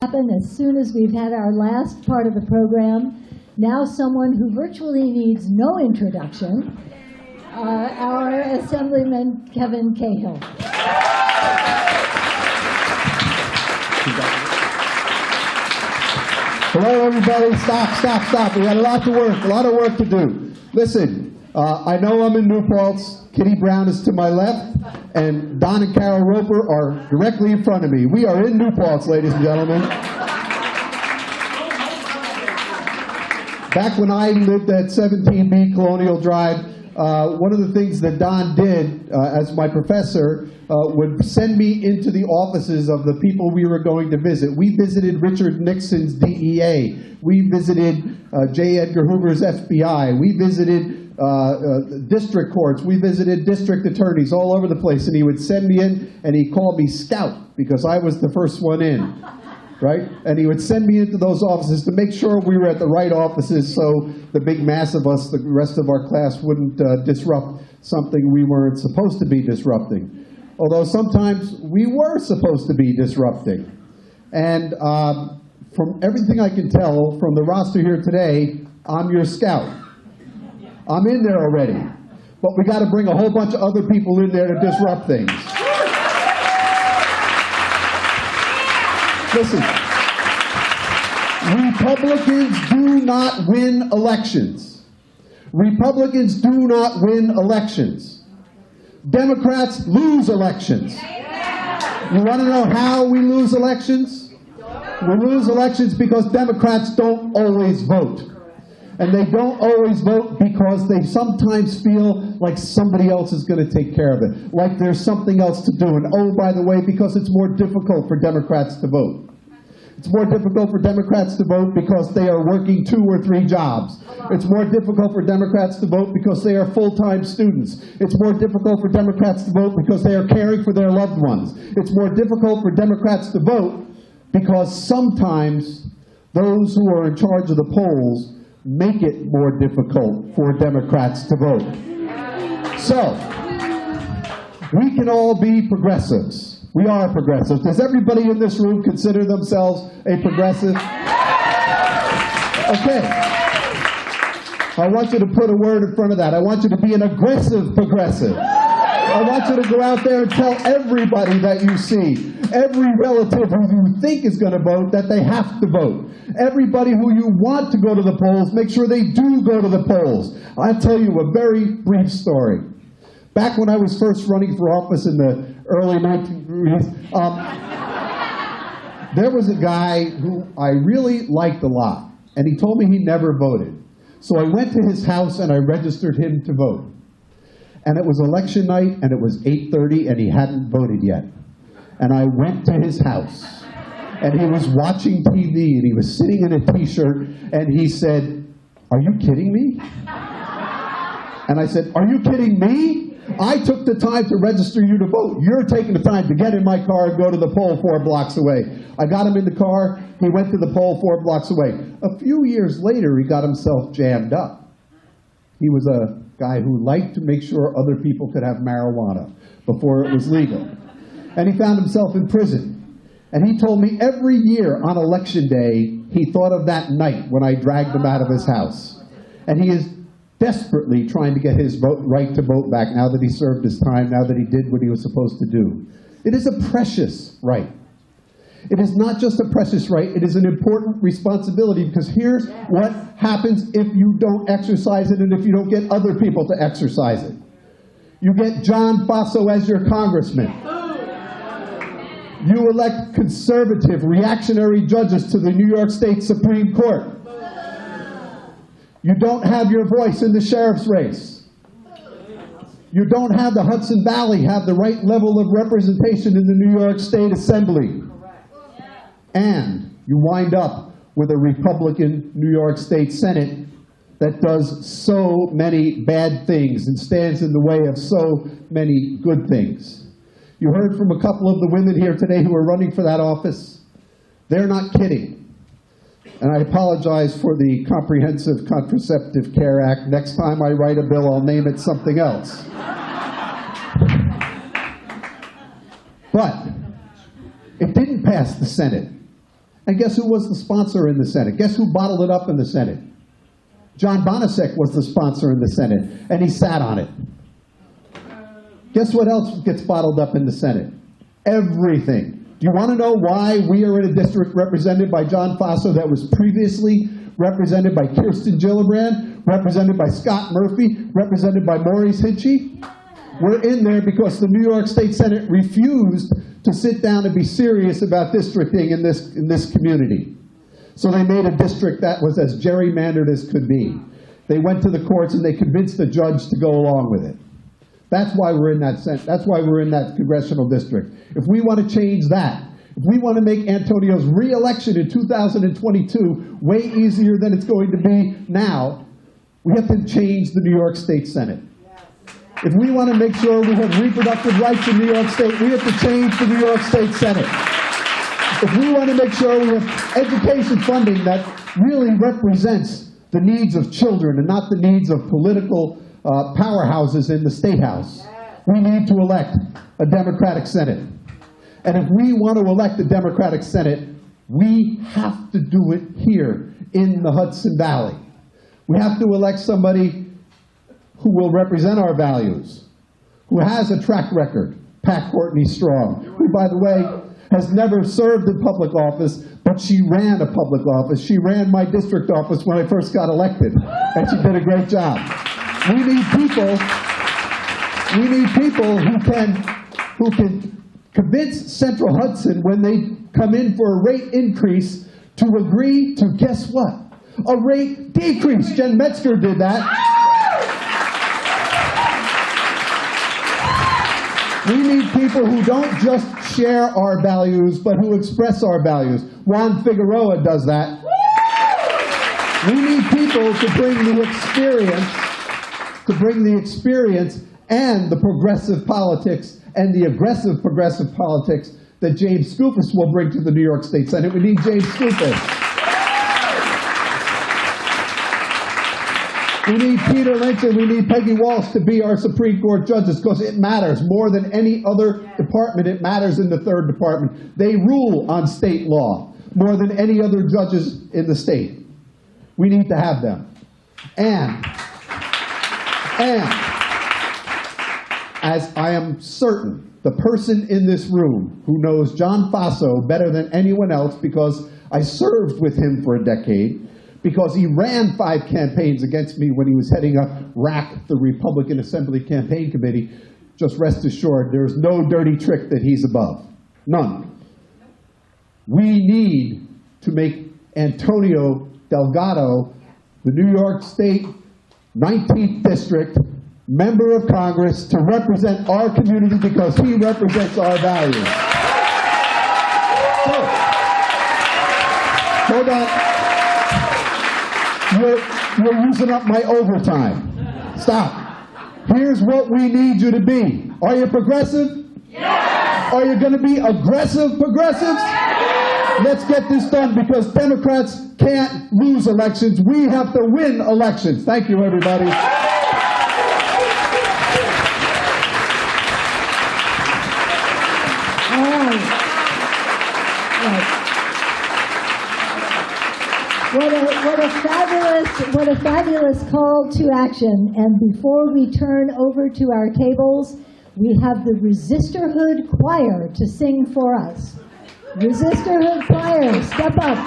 Happen as soon as we've had our last part of the program. Now someone who virtually needs no introduction, our Assemblyman Kevin Cahill. Hello everybody, stop. We got a lot of work to do. Listen, I know I'm in New Paltz. Kitty Brown is to my left, and Don and Carol Roper are directly in front of me. We are in New Paltz, ladies and gentlemen. Back when I lived at 17B Colonial Drive, one of the things that Don did as my professor would send me into the offices of the people we were going to visit. We visited Richard Nixon's DEA. We visited J. Edgar Hoover's FBI. We visited district courts. We visited district attorneys all over the place, and he would send me in, and he called me Scout because I was the first one in, right? And he would send me into those offices to make sure we were at the right offices so the big mass of us, the rest of our class, wouldn't disrupt something we weren't supposed to be disrupting. Although sometimes we were supposed to be disrupting. And from everything I can tell from the roster here today, I'm your Scout. I'm in there already, but we got to bring a whole bunch of other people in there to disrupt things. Listen, Republicans do not win elections. Republicans do not win elections. Democrats lose elections. You want to know how we lose elections? We lose elections because Democrats don't always vote. And they don't always vote because they sometimes feel like somebody else is going to take care of it, like there's something else to do. And oh, by the way, because it's more difficult for Democrats to vote. It's more difficult for Democrats to vote because they are working 2 or 3 jobs. It's more difficult for Democrats to vote because they are full-time students. It's more difficult for Democrats to vote because they are caring for their loved ones. It's more difficult for Democrats to vote because sometimes those who are in charge of the polls make it more difficult for Democrats to vote. So, we can all be progressives. We are progressives. Does everybody in this room consider themselves a progressive? Okay. I want you to put a word in front of that. I want you to be an aggressive progressive. I want you to go out there and tell everybody that you see, every relative who you think is going to vote, that they have to vote. Everybody who you want to go to the polls, make sure they do go to the polls. I'll tell you a very brief story. Back when I was first running for office in the early 1930s, there was a guy who I really liked a lot, and he told me he never voted. So I went to his house and I registered him to vote. And it was election night, and it was 8:30, and he hadn't voted yet. And I went to his house, and he was watching TV, and he was sitting in a T-shirt, and he said, "Are you kidding me?" And I said, "Are you kidding me? I took the time to register you to vote. You're taking the time to get in my car and go to the poll 4 blocks away." I got him in the car. He went to the poll 4 blocks away. A few years later, he got himself jammed up. He was a guy who liked to make sure other people could have marijuana before it was legal. And he found himself in prison. And he told me every year on election day, he thought of that night when I dragged him out of his house. And he is desperately trying to get his right to vote back now that he served his time, now that he did what he was supposed to do. It is a precious right. It is not just a precious right, it is an important responsibility, because here's what happens if you don't exercise it and if you don't get other people to exercise it. You get John Faso as your congressman. You elect conservative, reactionary judges to the New York State Supreme Court. You don't have your voice in the sheriff's race. You don't have the Hudson Valley have the right level of representation in the New York State Assembly. And you wind up with a Republican New York State Senate that does so many bad things and stands in the way of so many good things. You heard from a couple of the women here today who are running for that office. They're not kidding. And I apologize for the Comprehensive Contraceptive Care Act. Next time I write a bill, I'll name it something else. But it didn't pass the Senate. And guess who was the sponsor in the Senate? Guess who bottled it up in the Senate? John Bonasek was the sponsor in the Senate, and he sat on it. Guess what else gets bottled up in the Senate? Everything. Do you want to know why we are in a district represented by John Faso that was previously represented by Kirsten Gillibrand, represented by Scott Murphy, represented by Maurice Hinchy? We're in there because the New York State Senate refused to sit down and be serious about districting in this community. So they made a district that was as gerrymandered as could be. They went to the courts and they convinced the judge to go along with it. That's why we're in that That's why we're in that congressional district. If we want to change that, if we want to make Antonio's re-election in 2022 way easier than it's going to be now, we have to change the New York State Senate. If we want to make sure we have reproductive rights in New York State, we have to change the New York State Senate. If we want to make sure we have education funding that really represents the needs of children and not the needs of political powerhouses in the State House, we need to elect a Democratic Senate. And if we want to elect a Democratic Senate, we have to do it here in the Hudson Valley. We have to elect somebody who will represent our values, who has a track record, Pat Courtney Strong, who, by the way, has never served in public office, but she ran a public office. She ran my district office when I first got elected, and she did a great job. We need people who can convince Central Hudson when they come in for a rate increase to agree to, guess what? A rate decrease. Jen Metzger did that. We need people who don't just share our values, but who express our values. Juan Figueroa does that. We need people to bring the experience and the progressive politics and the aggressive progressive politics that James Skoufis will bring to the New York State Senate. We need James Skoufis. We need Peter Lynch and we need Peggy Walsh to be our Supreme Court judges because it matters more than any other department. It matters in the third department. They rule on state law more than any other judges in the state. We need to have them. And as I am certain, the person in this room who knows John Faso better than anyone else because I served with him for a decade, because he ran 5 campaigns against me when he was heading up RAC, the Republican Assembly Campaign Committee, just rest assured there's no dirty trick that he's above. None. We need to make Antonio Delgado, the New York State 19th District Member of Congress, to represent our community because he represents our values. So, hold on. You're using up my overtime. Stop. Here's what we need you to be. Are you progressive? Yes. Are you going to be aggressive progressives? Yes. Let's get this done because Democrats can't lose elections. We have to win elections. Thank you, everybody. All right. What a fabulous call to action. And before we turn over to our tables, we have the Resisterhood Choir to sing for us. Resisterhood Choir, step up.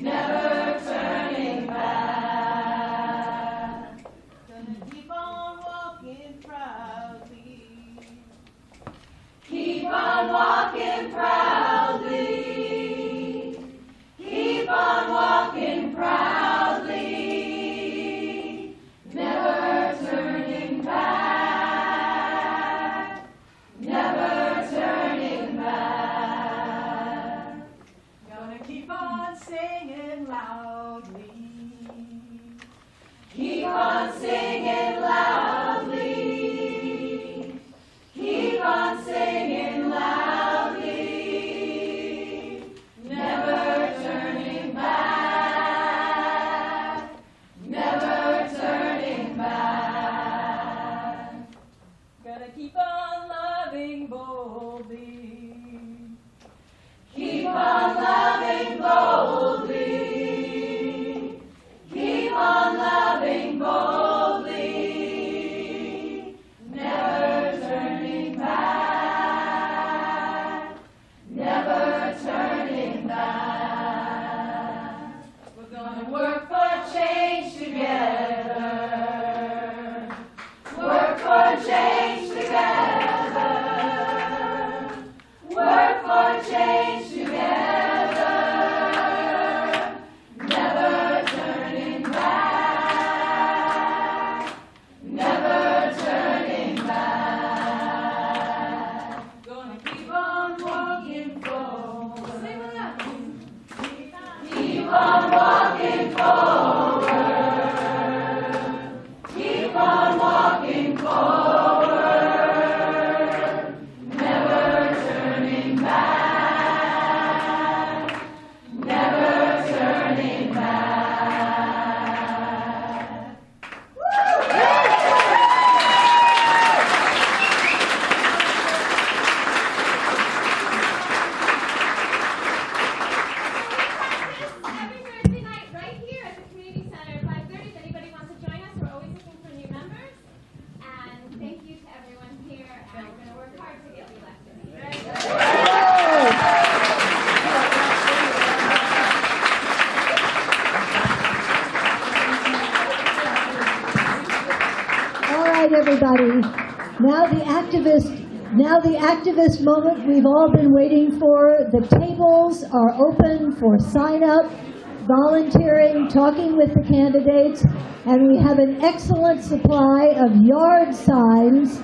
Never loudly. Keep on singing loudly. Keep on singing loudly. Never turning back. Never turning back. Gotta keep on loving boldly. Keep on loving boldly. Keep on loving boldly. Never turning back. Never turning back. We're gonna work for change together. Work for change together. Work for change together. Never turning back. Never turning back. Gonna keep on walking forward. Sing with us. Keep on walking forward. Keep on walking forward. Never turning back. Never turning back. Every Thursday night, right here at the Community Center at 5:30. If anybody wants to join us, we're always looking for new members. And thank you to everyone here. And we're going to work hard to get elected. All right, everybody. Now the activist moment we've all been waiting for. The tables are open for sign up, volunteering, talking with the candidates, and we have an excellent supply of yard signs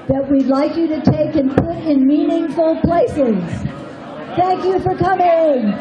that we'd like you to take and put in meaningful places. Thank you for coming.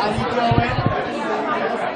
How you doing?